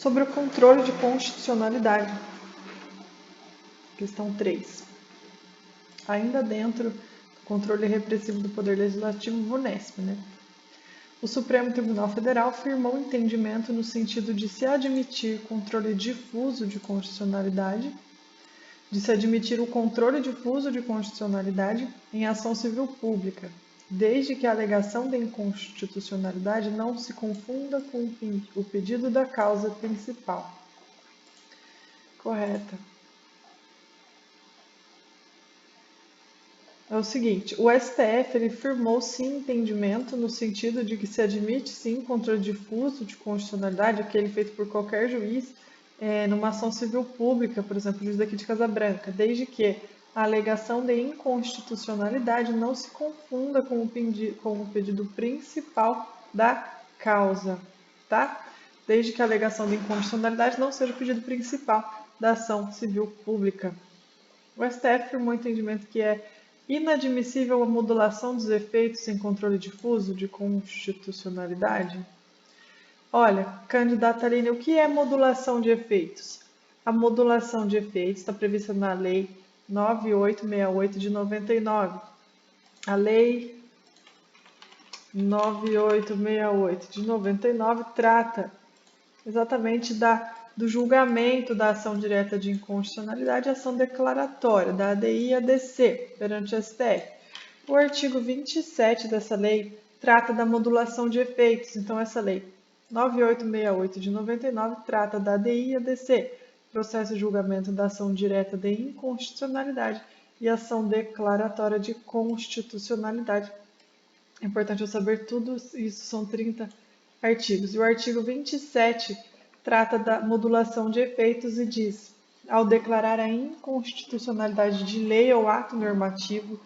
sobre o controle de constitucionalidade. Questão 3. Ainda dentro do controle repressivo do Poder Legislativo, VUNESP, né? O Supremo Tribunal Federal firmou entendimento no sentido de se admitir controle difuso de constitucionalidade, o controle difuso de constitucionalidade em ação civil pública, desde que a alegação de inconstitucionalidade não se confunda com o pedido da causa principal. Correta. É o seguinte, o STF ele firmou sim entendimento no sentido de que se admite sim controle difuso de constitucionalidade, aquele feito por qualquer juiz, numa ação civil pública, por exemplo, o juiz daqui de Casa Branca, desde que a alegação de inconstitucionalidade não se confunda com o pedido principal da causa, tá? Desde que a alegação de inconstitucionalidade não seja o pedido principal da ação civil pública. O STF firmou entendimento que é inadmissível a modulação dos efeitos sem controle difuso de constitucionalidade. Olha, candidata Aline, o que é modulação de efeitos? A modulação de efeitos está prevista na Lei 9868 de 99. A Lei 9868 de 99 trata exatamente do julgamento da ação direta de inconstitucionalidade e ação declaratória, da ADI e ADC, perante o STF. O artigo 27 dessa lei trata da modulação de efeitos. Então, essa lei 9868 de 99 trata da ADI e ADC, processo de julgamento da ação direta de inconstitucionalidade e ação declaratória de constitucionalidade. É importante eu saber tudo isso, são 30 artigos. E o artigo 27 trata da modulação de efeitos e diz: ao declarar a inconstitucionalidade de lei ou ato normativo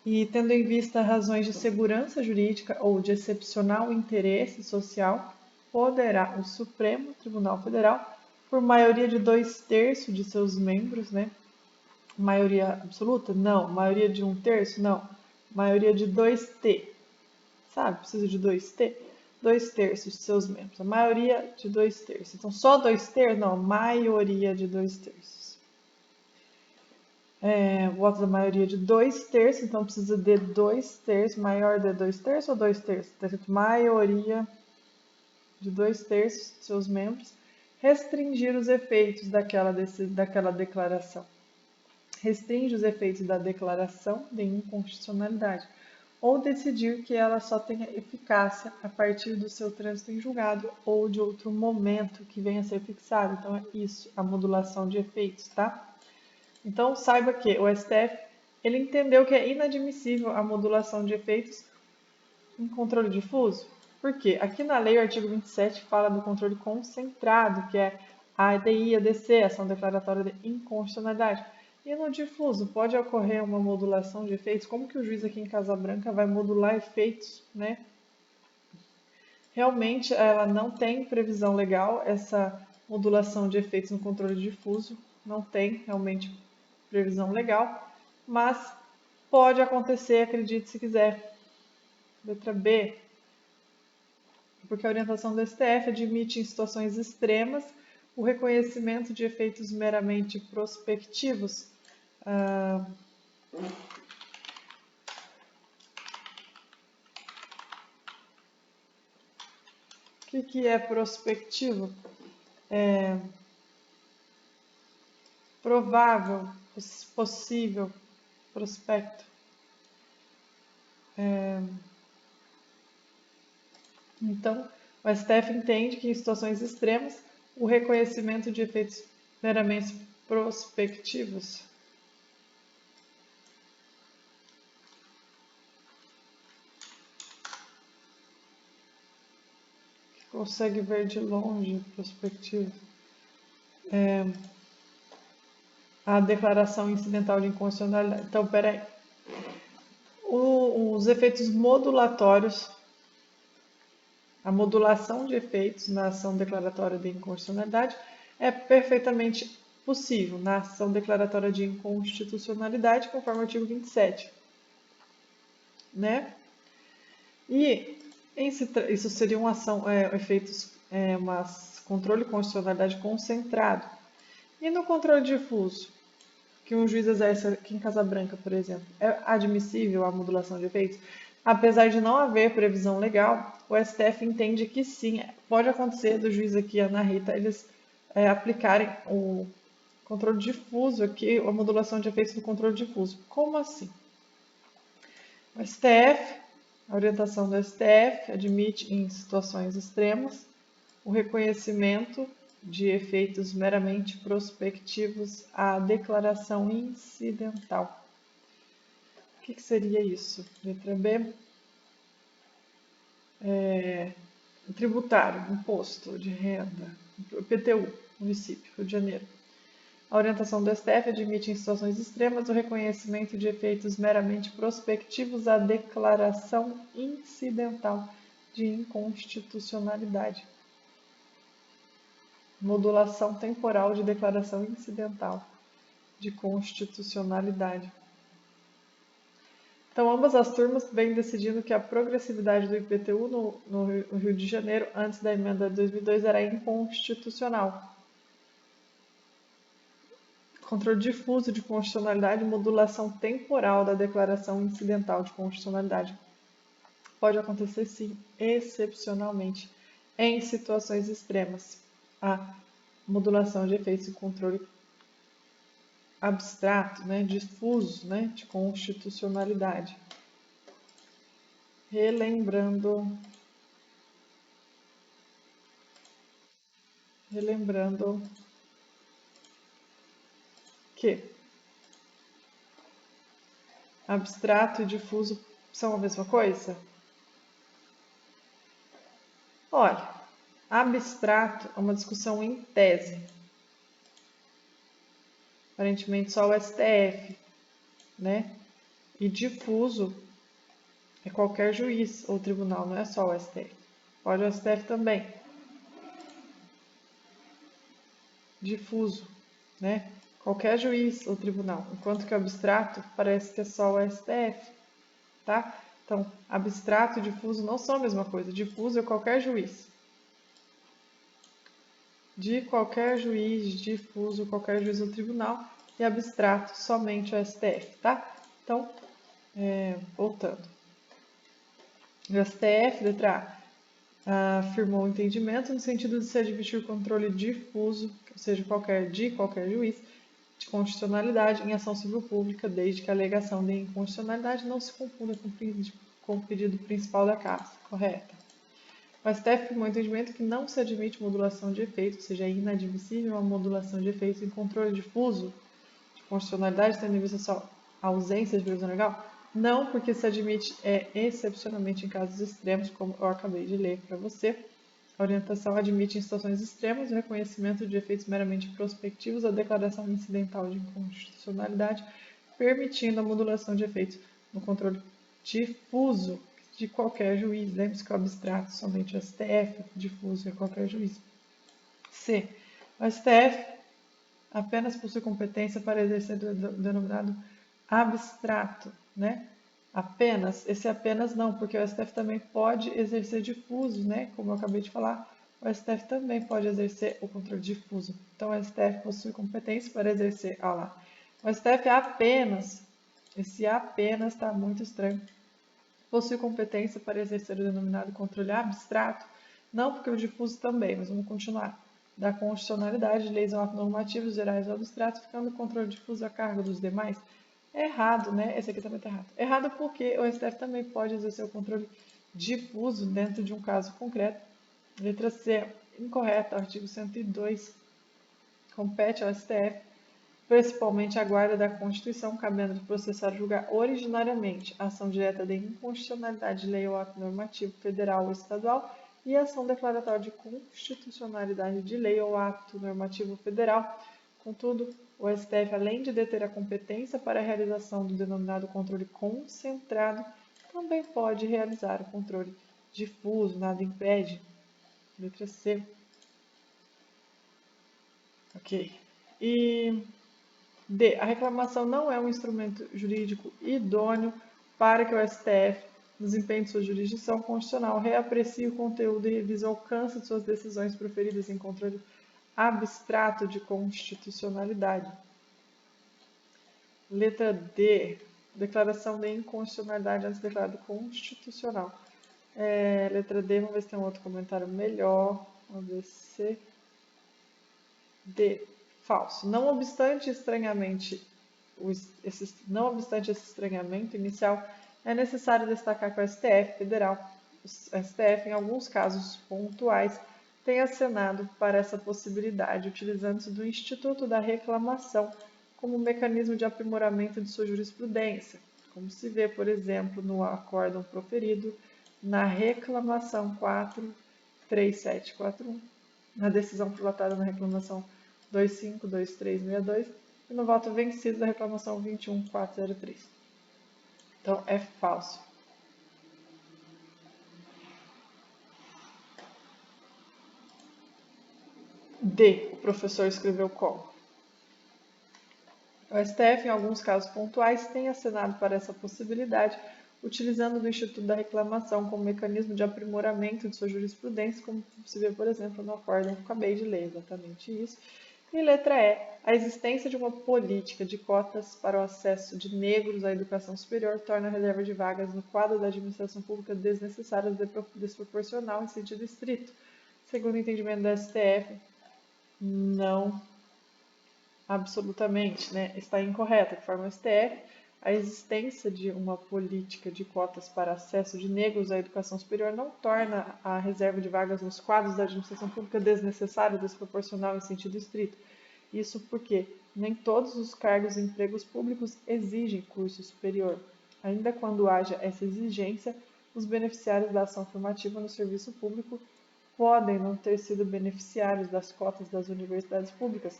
e tendo em vista razões de segurança jurídica ou de excepcional interesse social, poderá o Supremo Tribunal Federal, por maioria de 2/3 de seus membros, né? Maioria absoluta? Não. Maioria de 1/3? Não. Maioria de 2T. Sabe? Precisa de 2T? 2/3 de seus membros. A maioria de 2/3. Então, só 2/3? Não, maioria de 2/3. Voto da maioria de 2/3, então precisa de 2/3, maior de 2/3 ou 2/3? Está escrito maioria de 2/3 de seus membros, restringir os efeitos daquela declaração. Restringe os efeitos da declaração de inconstitucionalidade, ou decidir que ela só tenha eficácia a partir do seu trânsito em julgado ou de outro momento que venha a ser fixado. Então, é isso, a modulação de efeitos, tá? Então, saiba que o STF, ele entendeu que é inadmissível a modulação de efeitos em controle difuso. Por quê? Aqui na lei, o artigo 27 fala do controle concentrado, que é a ADI, ADC, ação declaratória de inconstitucionalidade. E no difuso, pode ocorrer uma modulação de efeitos? Como que o juiz aqui em Casa Branca vai modular efeitos, né? Realmente, ela não tem previsão legal, essa modulação de efeitos no controle difuso, não tem realmente previsão legal, mas pode acontecer, acredite se quiser. Letra B, porque a orientação do STF admite em situações extremas o reconhecimento de efeitos meramente prospectivos. O que é prospectivo? Provável, possível, prospecto. Então, o STF entende que em situações extremas o reconhecimento de efeitos meramente prospectivos consegue ver de longe, prospectivo. A declaração incidental de inconstitucionalidade. Então, peraí. Os efeitos modulatórios, a modulação de efeitos na ação declaratória de inconstitucionalidade é perfeitamente possível na ação declaratória de inconstitucionalidade, conforme o artigo 27. Né? E isso seria uma ação, efeitos, umas controle de constitucionalidade concentrado. E no controle difuso, que um juiz exerce aqui em Casa Branca, por exemplo, é admissível a modulação de efeitos? Apesar de não haver previsão legal, o STF entende que sim, pode acontecer do juiz aqui, Ana Rita, eles aplicarem o controle difuso aqui, a modulação de efeitos do controle difuso. Como assim? O STF, a orientação do STF admite em situações extremas o reconhecimento de efeitos meramente prospectivos à declaração incidental. O que seria isso? Letra B. Tributário, imposto de renda, IPTU, município, Rio de Janeiro. A orientação do STF admite em situações extremas o reconhecimento de efeitos meramente prospectivos à declaração incidental de inconstitucionalidade. Modulação temporal de declaração incidental de constitucionalidade. Então, ambas as turmas vêm decidindo que a progressividade do IPTU no Rio de Janeiro, antes da emenda de 2002, era inconstitucional. Controle difuso de constitucionalidade e modulação temporal da declaração incidental de constitucionalidade. Pode acontecer, sim, excepcionalmente, em situações extremas. A modulação de efeitos e controle abstrato, difuso, de constitucionalidade. Relembrando que abstrato e difuso são a mesma coisa? Olha, abstrato é uma discussão em tese. Aparentemente só o STF, E difuso é qualquer juiz ou tribunal, não é só o STF. Pode o STF também. Difuso, Qualquer juiz ou tribunal, enquanto que o abstrato parece que é só o STF, tá? Então, abstrato e difuso não são a mesma coisa. Difuso é qualquer juiz. De qualquer juiz, difuso, qualquer juiz ou tribunal, e abstrato somente o STF, tá? Então, voltando. O STF, letra A, afirmou o entendimento no sentido de se admitir controle difuso, ou seja, de qualquer juiz, de constitucionalidade em ação civil pública, desde que a alegação de inconstitucionalidade não se confunda com o pedido principal da Casa. Correta. O STF afirmou o entendimento que não se admite modulação de efeito, ou seja, é inadmissível a modulação de efeito em controle difuso de constitucionalidade, tendo em vista só a ausência de previsão legal. Não, porque se admite excepcionalmente em casos extremos, como eu acabei de ler para você. A orientação admite em situações extremas o reconhecimento de efeitos meramente prospectivos à declaração incidental de inconstitucionalidade, permitindo a modulação de efeitos no controle difuso de qualquer juiz. Lembre-se que o abstrato somente o STF, difuso é qualquer juiz. C. O STF apenas possui competência para exercer o denominado abstrato, Apenas, esse apenas não, porque o STF também pode exercer difuso, Como eu acabei de falar, o STF também pode exercer o controle difuso. Então, o STF possui competência para exercer, o STF apenas, esse apenas está muito estranho, possui competência para exercer o denominado controle abstrato, não porque o difuso também, mas vamos continuar. Da constitucionalidade, leis ou atos normativos gerais ou abstratos, ficando o controle difuso a cargo dos demais. É errado, Esse aqui também está errado. Errado porque o STF também pode exercer o controle difuso dentro de um caso concreto. Letra C, incorreta, artigo 102. Compete ao STF, principalmente a guarda da Constituição, cabendo de processar e julgar originariamente a ação direta de inconstitucionalidade de lei ou ato normativo federal ou estadual e a ação declaratória de constitucionalidade de lei ou ato normativo federal. Contudo, o STF, além de deter a competência para a realização do denominado controle concentrado, também pode realizar o controle difuso, nada impede. Letra C. Ok. E D. A reclamação não é um instrumento jurídico idôneo para que o STF desempenho de sua jurisdição constitucional, reaprecia o conteúdo e revisa o alcance de suas decisões proferidas em controle abstrato de constitucionalidade. Letra D. Declaração de inconstitucionalidade antes declarada constitucional. Letra D, vamos ver se tem um outro comentário melhor. Vamos ver se... D. Falso. Não obstante esse estranhamento inicial, é necessário destacar que o STF Federal, o STF, em alguns casos pontuais, tem acenado para essa possibilidade, utilizando-se do Instituto da Reclamação como mecanismo de aprimoramento de sua jurisprudência, como se vê, por exemplo, no acórdão proferido na reclamação 43741, na decisão prolatada na reclamação 252362 e no voto vencido da reclamação 21403. Então, é falso. D. O professor escreveu como? O STF, em alguns casos pontuais, tem acenado para essa possibilidade, utilizando do Instituto da Reclamação como mecanismo de aprimoramento de sua jurisprudência, como se vê, por exemplo, no acórdão que eu acabei de ler, exatamente isso. E letra E, a existência de uma política de cotas para o acesso de negros à educação superior torna a reserva de vagas no quadro da administração pública desnecessária e desproporcional em sentido estrito. Segundo o entendimento do STF, não absolutamente, está incorreta, conforme o STF, a existência de uma política de cotas para acesso de negros à educação superior não torna a reserva de vagas nos quadros da administração pública desnecessária, desproporcional em sentido estrito. Isso porque nem todos os cargos e empregos públicos exigem curso superior. Ainda quando haja essa exigência, os beneficiários da ação afirmativa no serviço público podem não ter sido beneficiários das cotas das universidades públicas.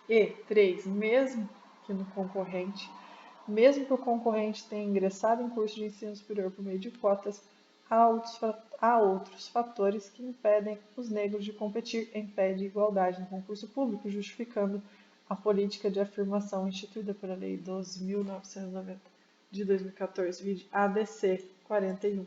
E 3. Mesmo que o concorrente tenha ingressado em curso de ensino superior por meio de cotas, há outros fatores que impedem os negros de competir em pé de igualdade no concurso público, justificando a política de afirmação instituída pela Lei 12.990 de 2014, ADC 41.